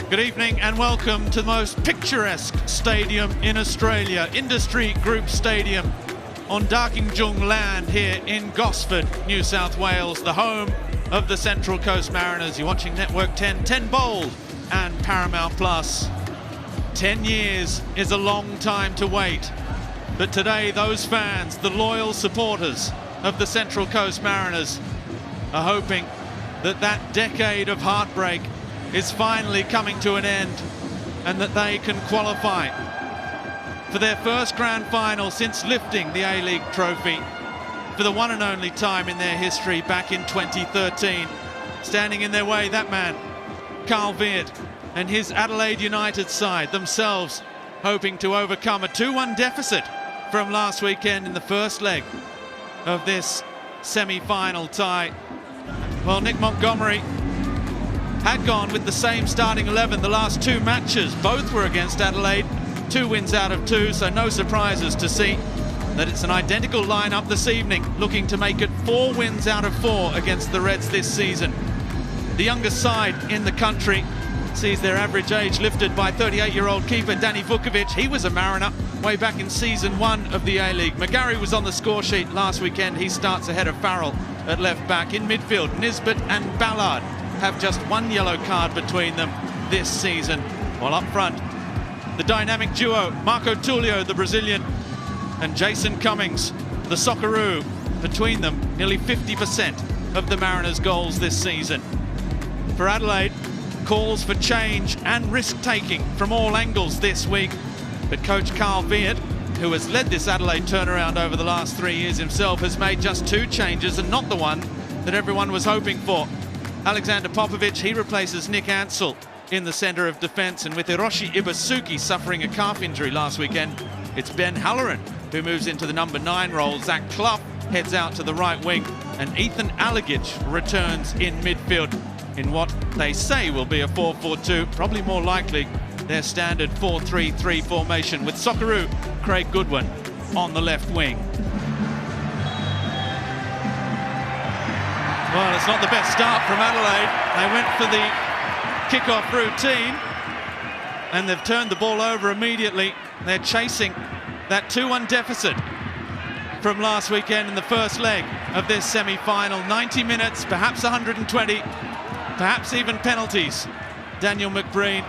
Good evening and welcome to the most picturesque stadium in Australia, Industry Group Stadium on Darkinjung land here in Gosford, New South Wales, the home of the Central Coast Mariners. You're watching Network 10, 10 Bold and Paramount Plus. 10 years is a long time to wait, but today those fans, the loyal supporters of the Central Coast Mariners, are hoping that that decade of heartbreak is finally coming to an end and that they can qualify for their first grand final since lifting the A-League trophy for the one and only time in their history back in 2013. Standing in their way, that man, Carl Veart, and his Adelaide United side, themselves hoping to overcome a 2-1 deficit from last weekend in the first leg of this semi-final tie. Well, Nick Montgomery had gone with the same starting 11 the last two matches. Both were against Adelaide, 2 wins out of 2, so no surprises to see that it's an identical lineup this evening, looking to make it 4 wins out of 4 against the Reds this season. The youngest side in the country sees their average age lifted by 38-year-old keeper Danny Vukovic. He was a Mariner way back in season 1 of the A-League. McGarry was on the score sheet last weekend. He starts ahead of Farrell at left back. In midfield, Nisbet and Ballard have just 1 yellow card between them this season. While up front, the dynamic duo, Marco Tulio, the Brazilian, and Jason Cummings, the Socceroo. Between them, nearly 50% of the Mariners' goals this season. For Adelaide, calls for change and risk-taking from all angles this week. But coach Carl Veart, who has led this Adelaide turnaround over the last 3 years himself, has made just 2 changes and not the one that everyone was hoping for. Alexander Popovic, he replaces Nick Ansell in the centre of defence, and with Hiroshi Ibasuki suffering a calf injury last weekend, it's Ben Halloran who moves into the number 9 role. Zach Clough heads out to the right wing, and Ethan Alagich returns in midfield in what they say will be a 4-4-2, probably more likely their standard 4-3-3 formation, with Socceroo Craig Goodwin on the left wing. Well, it's not the best start from Adelaide. They went for the kickoff routine and they've turned the ball over immediately. They're chasing that 2-1 deficit from last weekend in the first leg of this semi-final. 90 minutes, perhaps 120, perhaps even penalties. Daniel McBreen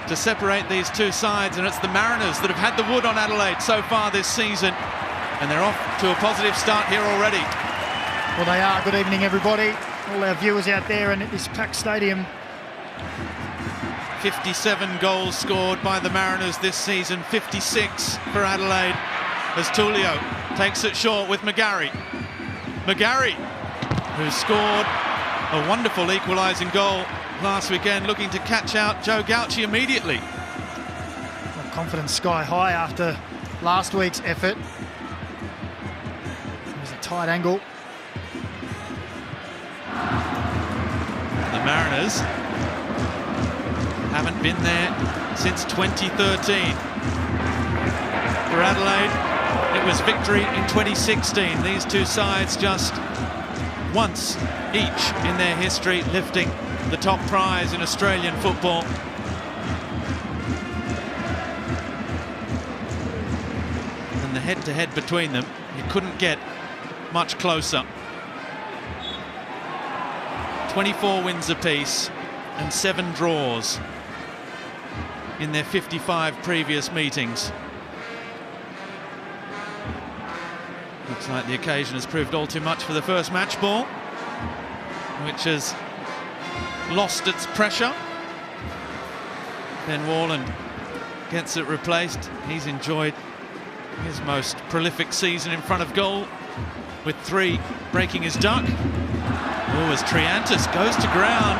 to separate these two sides, and it's the Mariners that have had the wood on Adelaide so far this season, and they're off to a positive start here already. Well, they are. Good evening, everybody. All our viewers out there and at this packed stadium. 57 goals scored by the Mariners this season, 56 for Adelaide, as Tulio takes it short with McGarry. McGarry, who scored a wonderful equalising goal last weekend, looking to catch out Joe Gauci immediately. Well, confidence sky high after last week's effort. It was a tight angle. The Mariners haven't been there since 2013. For Adelaide, it was victory in 2016. These two sides just once each in their history lifting the top prize in Australian football. And the head-to-head between them, you couldn't get much closer. 24 wins apiece and 7 draws in their 55 previous meetings. Looks like the occasion has proved all too much for the first match ball, which has lost its pressure. Ben Warland gets it replaced. He's enjoyed his most prolific season in front of goal, with 3 breaking his duck. Oh, as Triantis goes to ground.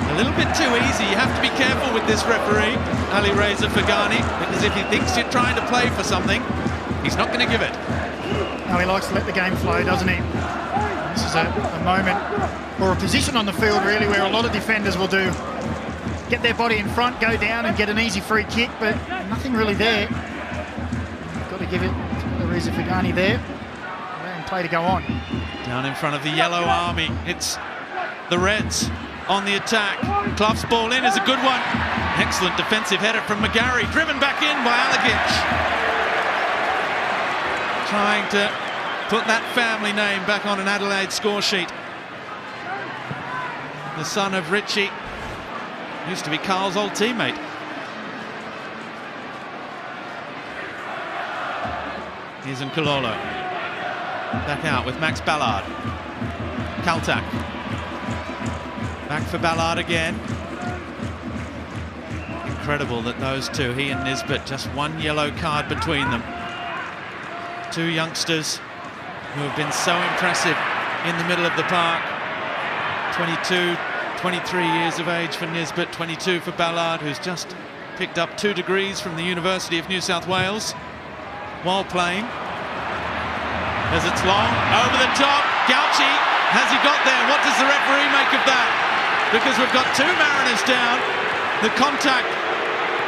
A little bit too easy. You have to be careful with this referee, Ali Reza Fagani, because if he thinks you're trying to play for something, he's not going to give it. No, he likes to let the game flow, doesn't he? This is a moment or a position on the field, really, where a lot of defenders will do. Get their body in front, go down and get an easy free kick, but nothing really there. Got to give it to Reza Fagani there. And play to go on. Down in front of the Yellow Army, it's the Reds on the attack. Clough's ball in is a good one. Excellent defensive header from McGarry, driven back in by Alagic. Trying to put that family name back on an Adelaide score sheet. The son of Richie, used to be Carl's old teammate. Here's Nkololo. Back out with Max Ballard. Kaltak. Back for Ballard again. Incredible that those two, he and Nisbet, just one yellow card between them. Two youngsters who have been so impressive in the middle of the park. 22, 23 years of age for Nisbet, 22 for Ballard, who's just picked up 2 degrees from the University of New South Wales while playing. As it's long, over the top, Gauci, has he got there? What does the referee make of that? Because we've got 2 Mariners down. The contact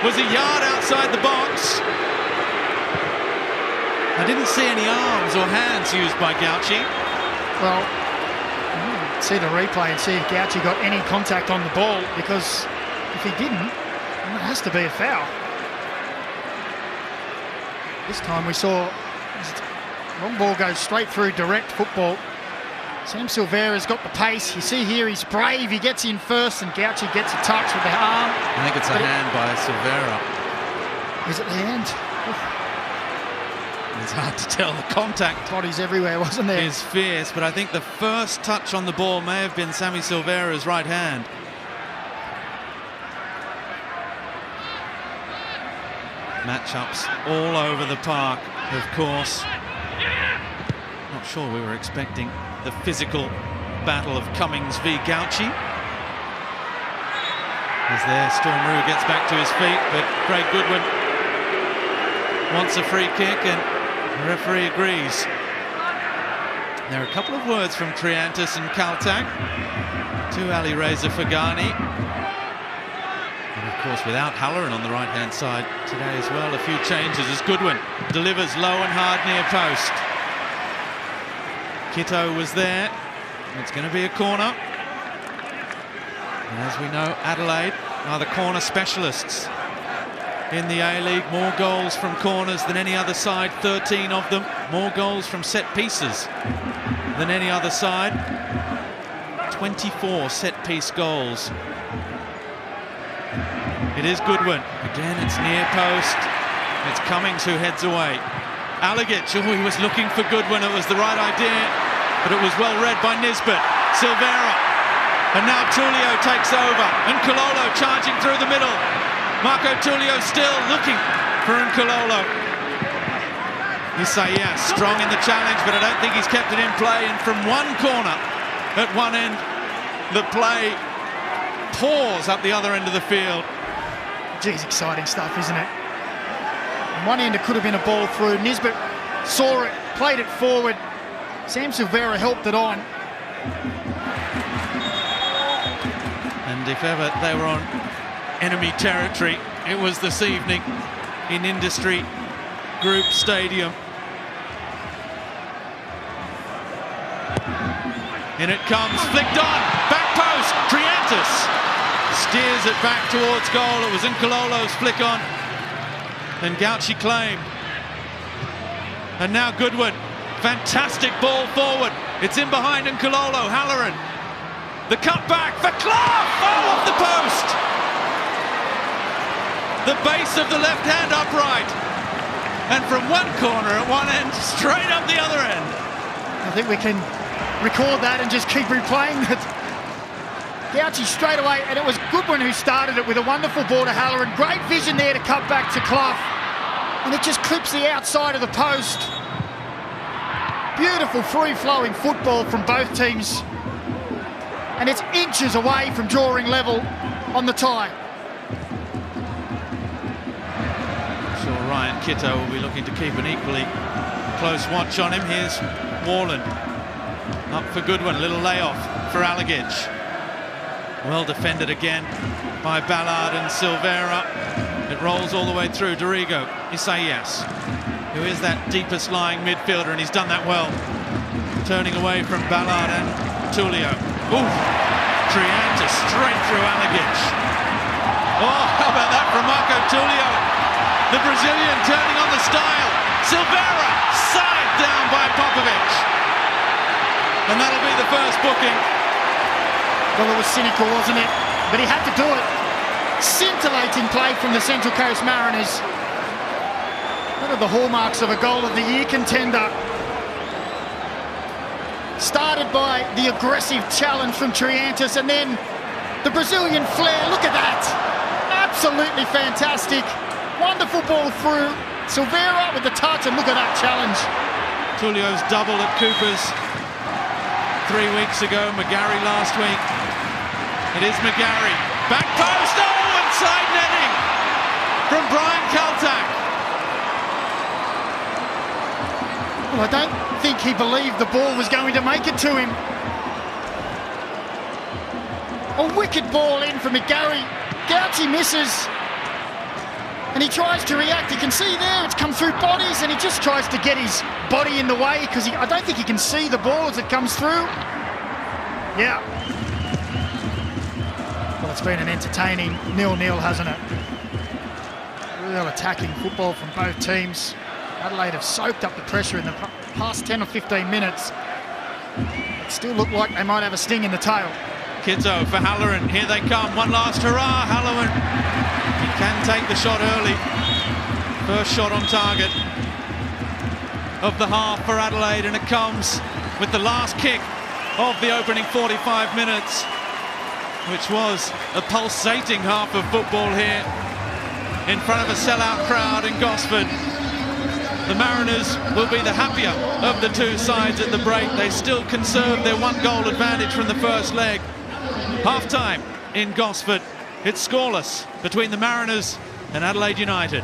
was a yard outside the box. I didn't see any arms or hands used by Gauci. Well, see the replay and see if Gauci got any contact on the ball, because if he didn't, then it has to be a foul. This time we saw long ball goes straight through, direct football. Sam Silvera's got the pace. You see here he's brave, he gets in first, and Gauci gets a touch with the arm. I think it's a hand by Silvera. Is it the hand? It's hard to tell. The contact, bodies everywhere, wasn't there? Is fierce, but I think the first touch on the ball may have been Sammy Silvera's right hand. Matchups all over the park, of course. Not sure we were expecting the physical battle of Cummings v Gauci. As there, Stormaroo gets back to his feet, but Craig Goodwin wants a free kick and the referee agrees. There are a couple of words from Triantis and Kaltak to Ali Reza Fagani. And of course, without Halloran on the right-hand side today as well, a few changes as Goodwin delivers low and hard near post. Kitto was there. It's going to be a corner. And as we know, Adelaide are the corner specialists in the A-League. More goals from corners than any other side, 13 of them. More goals from set pieces than any other side. 24 set-piece goals. It is Goodwin. Again, it's near post. It's Cummings who heads away. Alagic, he was looking for Goodwin. It was the right idea, but it was well read by Nisbet. Silvera. And now Tullio takes over. Nkololo charging through the middle. Marco Tullio still looking for Nkololo. Isaias strong in the challenge, but I don't think he's kept it in play. And from one corner at one end, the play pours up the other end of the field. Geez, exciting stuff, isn't it? On one end, it could have been a ball through. Nisbet saw it, played it forward. Sam Silvera helped it on. And if ever they were on enemy territory, it was this evening in Industry Group Stadium. In it comes, flicked on, back post, Triantis steers it back towards goal. It was Nkololo's flick on, and Gauci claimed. And now Goodwin, fantastic ball forward. It's in behind Nkololo, Halloran. The cut back for Clough, oh, off the post. The base of the left hand upright, and from one corner at one end straight up the other end. I think we can record that and just keep replaying it. Gauci straight away, and it was Goodwin who started it with a wonderful ball to Halloran. Great vision there to cut back to Clough, and it just clips the outside of the post. Beautiful free-flowing football from both teams, and it's inches away from drawing level on the tie. Ryan Kitto will be looking to keep an equally close watch on him. Here's Warland up for Goodwin, little layoff for Alagic. Well defended again by Ballard and Silvera. It rolls all the way through. Dorigo, Isaias, who is that deepest lying midfielder, and he's done that well. Turning away from Ballard and Tullio. Ooh, Triantis straight through Alagic. Oh, how about that from Marco Tullio? The Brazilian turning on the style. Silveira, side down by Popovic. And that'll be the first booking. Well, it was cynical, wasn't it? But he had to do it. Scintillating play from the Central Coast Mariners. One of the hallmarks of a goal of the year contender. Started by the aggressive challenge from Triantis, and then the Brazilian flair. Look at that. Absolutely fantastic. Wonderful ball through. Silveira with the touch, and look at that challenge. Tullio's double at Cooper's 3 weeks ago. McGarry last week. It is McGarry. Back post. Oh, and side netting from Brian Kaltak. Well, I don't think he believed the ball was going to make it to him. A wicked ball in from McGarry. Gauci misses. And he tries to react. You can see there it's come through bodies, and he just tries to get his body in the way because I don't think he can see the ball as it comes through. Yeah. Well, it's been an entertaining 0-0, hasn't it? Real attacking football from both teams. Adelaide have soaked up the pressure in the past 10 or 15 minutes. It still look like they might have a sting in the tail. Kidzo for Halloran. Here they come. One last hurrah. Halloran. He can take the shot early. First shot on target of the half for Adelaide, and it comes with the last kick of the opening 45 minutes, which was a pulsating half of football here in front of a sellout crowd in Gosford. The Mariners will be the happier of the two sides at the break. They still conserve their 1-goal advantage from the first leg. Half-time in Gosford. It's scoreless between the Mariners and Adelaide United.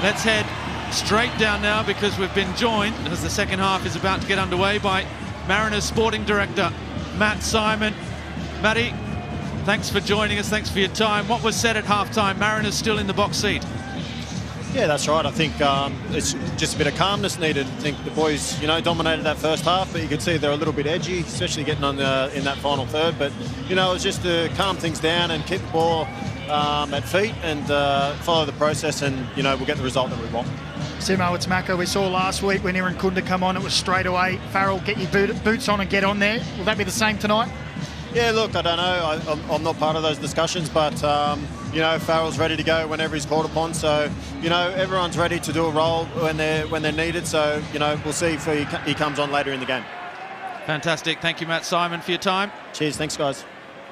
Let's head straight down now, because we've been joined, as the second half is about to get underway, by Mariners Sporting Director Matt Simon. Matty, thanks for joining us, thanks for your time. What was said at half-time? Mariners still in the box seat. Yeah, that's right. I think it's just a bit of calmness needed. I think the boys, dominated that first half, but you could see they're a little bit edgy, especially getting on in that final third. But, it was just to calm things down and keep the ball at feet and follow the process, and, we'll get the result that we want. Simo, it's Macca. We saw last week when Aaron Kunda come on, it was straight away. Farrell, get your boots on and get on there. Will that be the same tonight? Yeah, look, I don't know. I'm not part of those discussions, but, Farrell's ready to go whenever he's called upon. So, everyone's ready to do a role when they're needed. So, we'll see if he comes on later in the game. Fantastic. Thank you, Matt Simon, for your time. Cheers. Thanks, guys.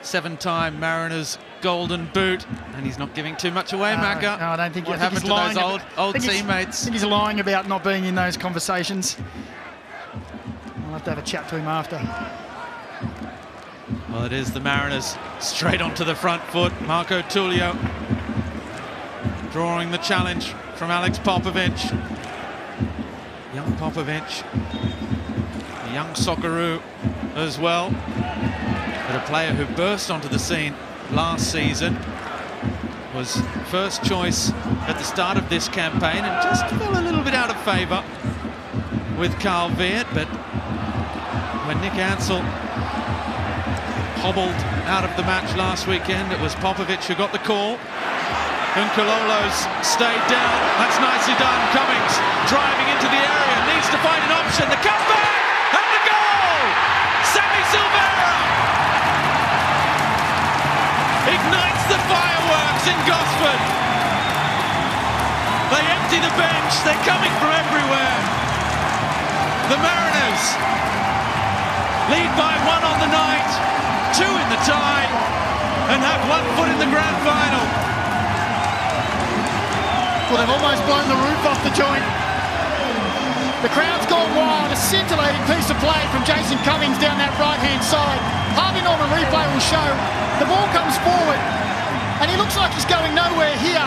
7-time Mariners Golden Boot, and he's not giving too much away, Macca. No, I don't think. What happened to those old teammates? I think he's lying about not being in those conversations. I'll have to have a chat to him after. Well, it is the Mariners straight onto the front foot. Marco Tullio drawing the challenge from Alex Popovic. Young Popovic, a young Socceroo as well, but a player who burst onto the scene last season, was first choice at the start of this campaign and just fell a little bit out of favour with Carl Veert, but when Nick Ansell hobbled out of the match last weekend, it was Popovic who got the call. Unkololo's stayed down. That's nicely done. Cummings driving into the area, needs to find an option. The comeback and the goal! Sammy Silveira ignites the fireworks in Gosford. They empty the bench. They're coming from everywhere. The Mariners lead by 1 on the night, 2 in the tie, and have 1 foot in the grand final. Well, they've almost blown the roof off the joint. The crowd's gone wild. A scintillating piece of play from Jason Cummings down that right-hand side. Harvey Norman replay will show the ball comes forward, and he looks like he's going nowhere here.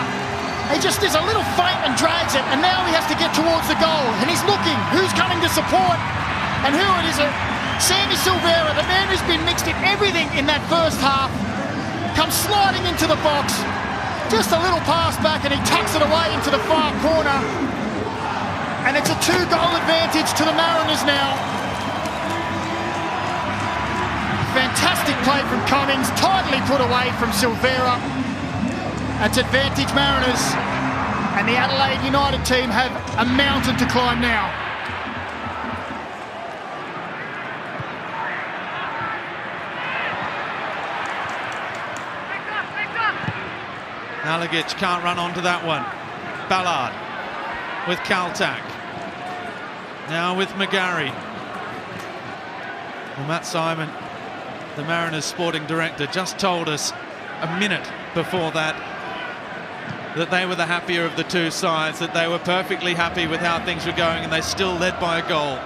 He just is a little faint and drags it, and now he has to get towards the goal, and he's looking who's coming to support, and who it is. Sammy Silveira, the man who's been mixed in everything in that first half, comes sliding into the box. Just a little pass back, and he tucks it away into the far corner. And it's a 2-goal advantage to the Mariners now. fantastic play from Cummings, tidily put away from Silvera. That's advantage Mariners, and the Adelaide United team have a mountain to climb now. Alagic can't run onto that one. Ballard with Kaltak. Now with McGarry. Well, Matt Simon, the Mariners sporting director, just told us a minute before that they were the happier of the two sides, that they were perfectly happy with how things were going, and they still led by a goal.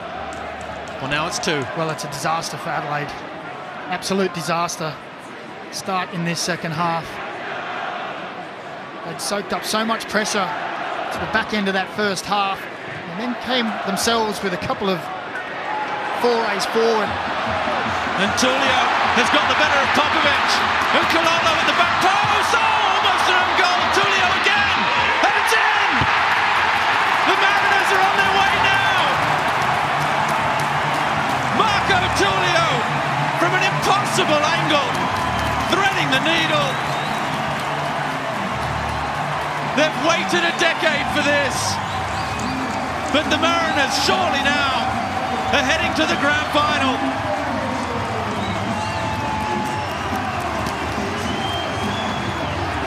Well, now it's two. Well, it's a disaster for Adelaide. Absolute disaster. Start in this second half. They'd soaked up so much pressure to the back end of that first half, and then came themselves with a couple of forays forward. And Tulio has got the better of Popovic. And Kololo in the back post. Oh, almost an own goal. Tulio again. And it's in. The Mariners are on their way now. Marco Tulio from an impossible angle, threading the needle. They've waited a decade for this. But the Mariners surely now are heading to the grand final.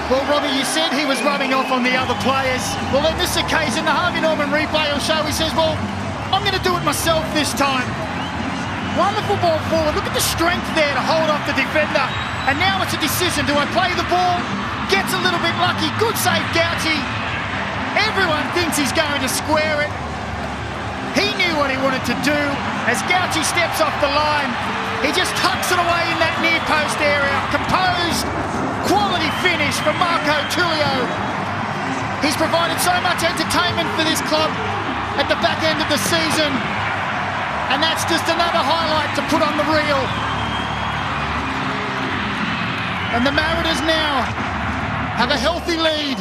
Well, Robbie, you said he was rubbing off on the other players. Well, in this occasion, the Harvey Norman replay will show he says, well, I'm going to do it myself this time. Wonderful ball forward. Look at the strength there to hold off the defender. And now it's a decision. Do I play the ball? Gets a little bit lucky. Good save, Gauci. Everyone thinks he's going to square it. He knew what he wanted to do. As Gauci steps off the line, he just tucks it away in that near post area. Composed, quality finish from Marco Tulio. He's provided so much entertainment for this club at the back end of the season. And that's just another highlight to put on the reel. And the Mariners now have a healthy lead.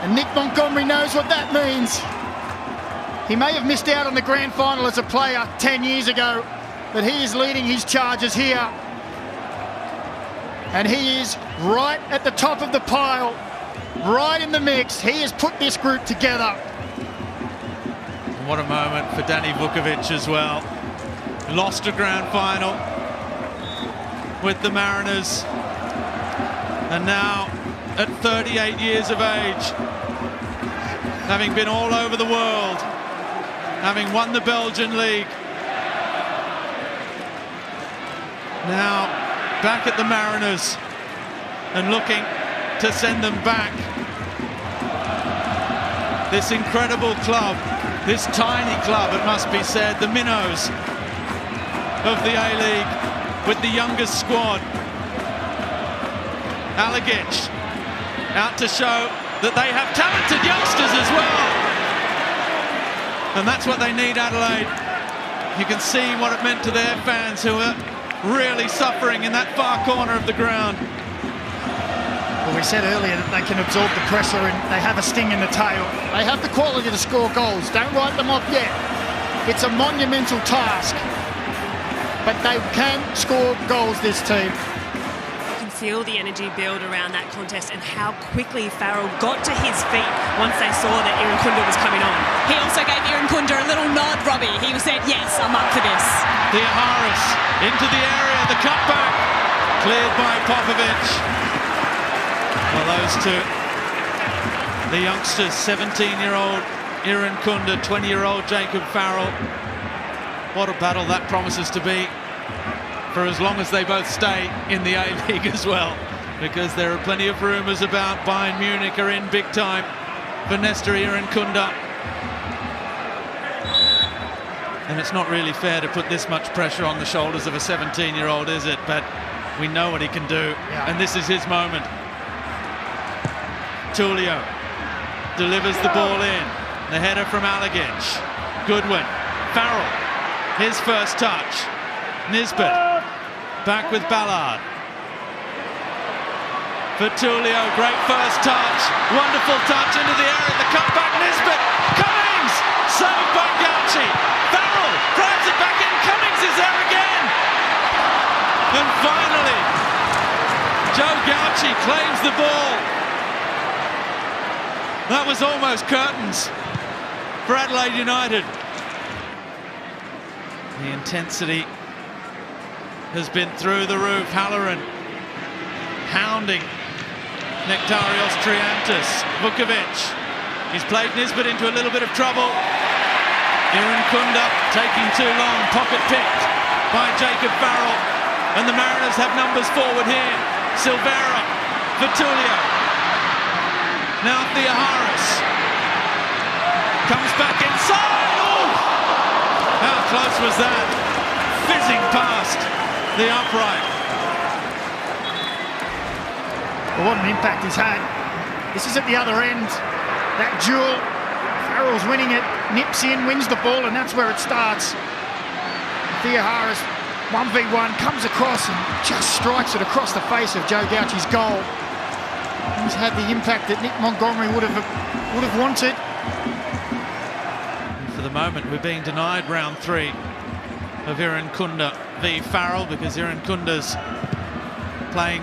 And Nick Montgomery knows what that means. He may have missed out on the grand final as a player 10 years ago, but he is leading his charges here. And he is right at the top of the pile, right in the mix. He has put this group together. What a moment for Danny Vukovic as well. Lost a grand final with the Mariners. And now, at 38 years of age, having been all over the world, having won the Belgian League, now back at the Mariners and looking to send them back. This incredible club, this tiny club, it must be said, the minnows of the A-League with the youngest squad. Alagic out to show that they have talented youngsters as well. And that's what they need, Adelaide. You can see what it meant to their fans who are really suffering in that far corner of the ground. Well, we said earlier that they can absorb the pressure and they have a sting in the tail. They have the quality to score goals. Don't write them off yet. It's a monumental task. But they can score goals, this team. Feel the energy build around that contest and how quickly Farrell got to his feet once they saw that Irankunda was coming on. He also gave Irankunda a little nod, Robbie. He said, yes, I'm up for this. Theoharis into the area, the cutback, cleared by Popovic. Well, those two, the youngsters, 17-year-old Irankunda, 20-year-old Jacob Farrell. What a battle that promises to be, for as long as they both stay in the A-League as well, because there are plenty of rumours about Bayern Munich are in big time for Nestor Irankunda. And it's not really fair to put this much pressure on the shoulders of a 17-year-old, is it? But we know what he can do, and this is his moment. Tulio delivers the ball in. The header from Alagic. Goodwin. Farrell. His first touch. Nisbet. Back with Ballard. For Tulio, great first touch. Wonderful touch into the area. The cutback, Nisbet. Cummings! Saved by Gauci. Farrell drives it back in. Cummings is there again. That was almost curtains for Adelaide United. The intensity has been through the roof. Halloran hounding Nectarios Triantis. Vukovic, he's played Nisbet into a little bit of trouble. Irankunda taking too long, pocket picked by Jacob Farrell. And the Mariners have numbers forward here. Silvera, Vitulio. Now Theoharis comes back inside. Oh! How close was that? Fizzing past the upright. Well, what an impact he's had. This is at the other end. That duel, Farrell's winning it, nips in, wins the ball, and that's where it starts. Theoharis, 1v1, comes across and just strikes it across the face of Joe Gauchi's goal. He's had the impact that Nick Montgomery would have wanted. For the moment, we're being denied round 3 of Irankunda v Farrell because Irankunda's playing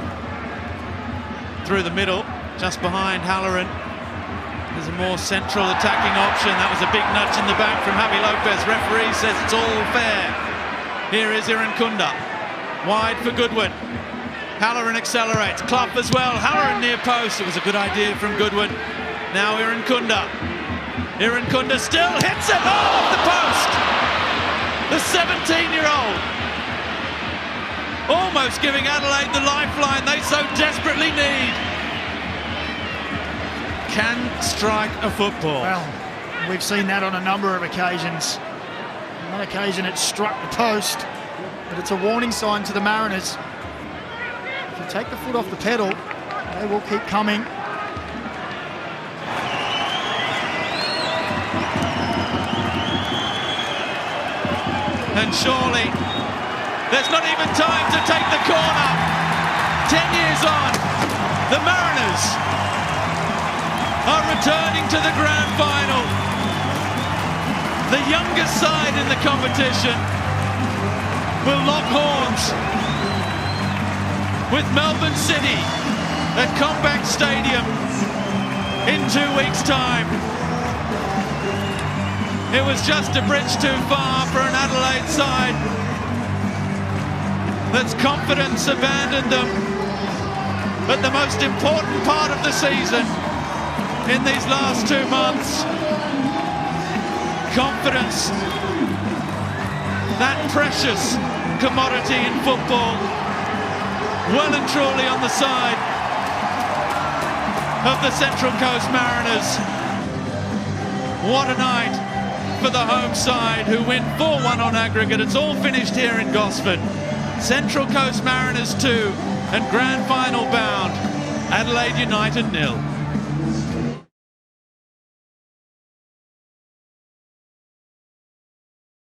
through the middle, just behind Halloran. There's a more central attacking option. That was a big nudge in the back from Javi Lopez. Referee says it's all fair. Here is Irankunda, wide for Goodwin. Halloran accelerates, Clough as well. Halloran near post. It was a good idea from Goodwin. Now Irankunda. Irankunda still hits it off the post. The 17-year-old almost giving Adelaide the lifeline they so desperately need. Can strike a football. Well, we've seen that on a number of occasions. On one occasion it struck the post, but it's a warning sign to the Mariners. If you take the foot off the pedal, they will keep coming. And surely there's not even time to take the corner. 10 years on, the Mariners are returning to the grand final. The youngest side in the competition will lock horns with Melbourne City at Combank Stadium in 2 weeks' time. It was just a bridge too far for an Adelaide side that's confidence abandoned them at the most important part of the season in these last 2 months. Confidence, that precious commodity in football, well and truly on the side of the Central Coast Mariners. What a night for the home side, who win 4-1 on aggregate. It's all finished here in Gosford. Central Coast Mariners 2 and grand final bound, Adelaide United 0.